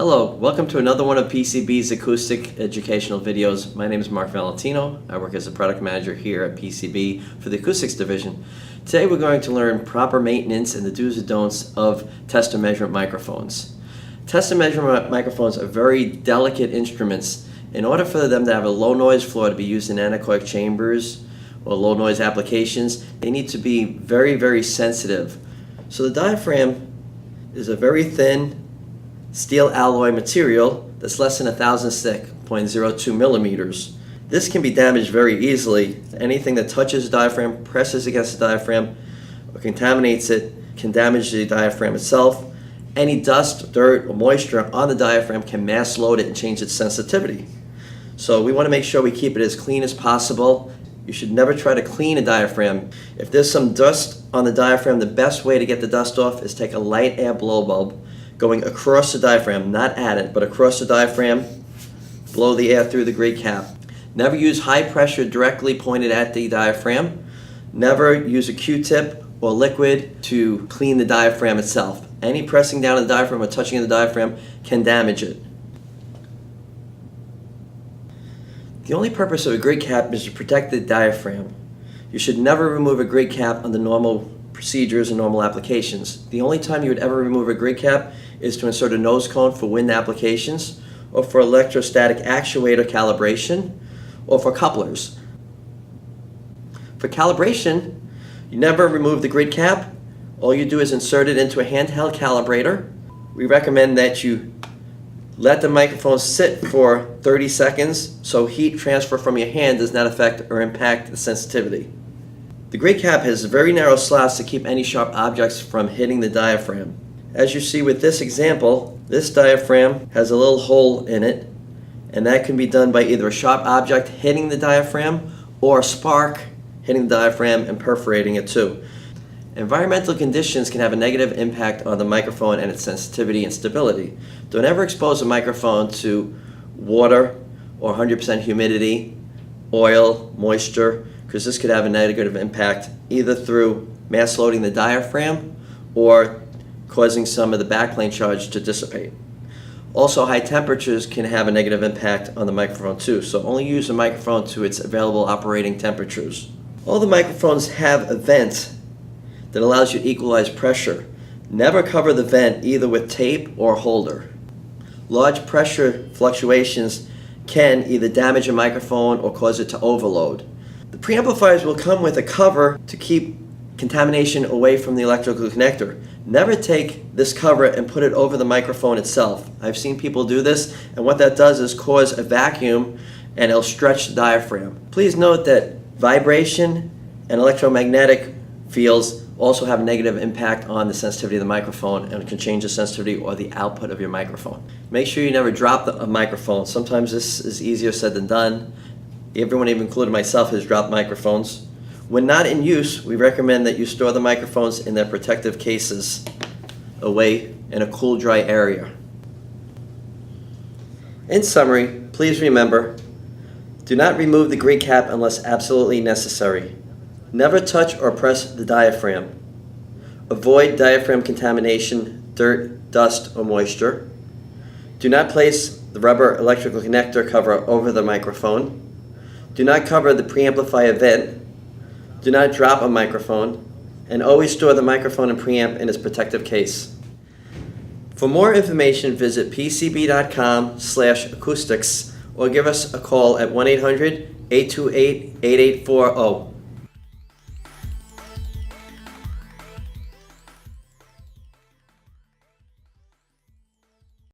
Hello, welcome to another one of PCB's acoustic educational videos. My name is Mark Valentino. I work as a product manager here at PCB for the acoustics division. Today we're going to learn proper maintenance and the do's and don'ts of test and measurement microphones. Test and measurement microphones are very delicate instruments. In order for them to have a low noise floor to be used in anechoic chambers or low noise applications, they need to be very sensitive. So the diaphragm is a very thin steel alloy material that's less than 1,000 thick, 0.02 millimeters. This can be damaged very easily. Anything that touches the diaphragm, presses against the diaphragm, or contaminates it can damage the diaphragm itself. Any dust, dirt, or moisture on the diaphragm can mass load it and change its sensitivity. So we want to make sure we keep it as clean as possible. You should never try to clean a diaphragm. If there's some dust on the diaphragm, the best way to get the dust off is take a light air blow bulb going across the diaphragm, not at it, but across the diaphragm, blow the air through the gray cap. Never use high pressure directly pointed at the diaphragm. Never use a Q-tip or liquid to clean the diaphragm itself. Any pressing down on the diaphragm or touching the diaphragm can damage it. The only purpose of a gray cap is to protect the diaphragm. You should never remove a gray cap under normal procedures and normal applications. The only time you would ever remove a gray cap is to insert a nose cone for wind applications, or for electrostatic actuator calibration, or for couplers. For calibration, you never remove the grid cap. All you do is insert it into a handheld calibrator. We recommend that you let the microphone sit for 30 seconds so heat transfer from your hand does not affect or impact the sensitivity. The gray cap has very narrow slots to keep any sharp objects from hitting the diaphragm. As you see with this example, this diaphragm has a little hole in it, and that can be done by either a sharp object hitting the diaphragm or a spark hitting the diaphragm and perforating it too. Environmental conditions can have a negative impact on the microphone and its sensitivity and stability. Don't ever expose a microphone to water or 100% humidity, oil, moisture, because this could have a negative impact either through mass loading the diaphragm or causing some of the backplane charge to dissipate. Also, high temperatures can have a negative impact on the microphone too, so only use the microphone to its available operating temperatures. All the microphones have a vent that allows you to equalize pressure. Never cover the vent either with tape or holder. Large pressure fluctuations can either damage a microphone or cause it to overload. The preamplifiers will come with a cover to keep contamination away from the electrical connector. Never take this cover and put it over the microphone itself. I've seen people do this, and what that does is cause a vacuum and it'll stretch the diaphragm. Please note that vibration and electromagnetic fields also have a negative impact on the sensitivity of the microphone and can change the sensitivity or the output of your microphone. Make sure you never drop a microphone. Sometimes this is easier said than done. Everyone, even including myself, has dropped microphones. When not in use, we recommend that you store the microphones in their protective cases away in a cool, dry area. In summary, please remember, do not remove the gray cap unless absolutely necessary. Never touch or press the diaphragm. Avoid diaphragm contamination, dirt, dust, or moisture. Do not place the rubber electrical connector cover over the microphone. Do not cover the preamplifier vent. Do not drop a microphone, and always store the microphone and preamp in its protective case. For more information, visit pcb.com/acoustics or give us a call at 1-800-828-8840.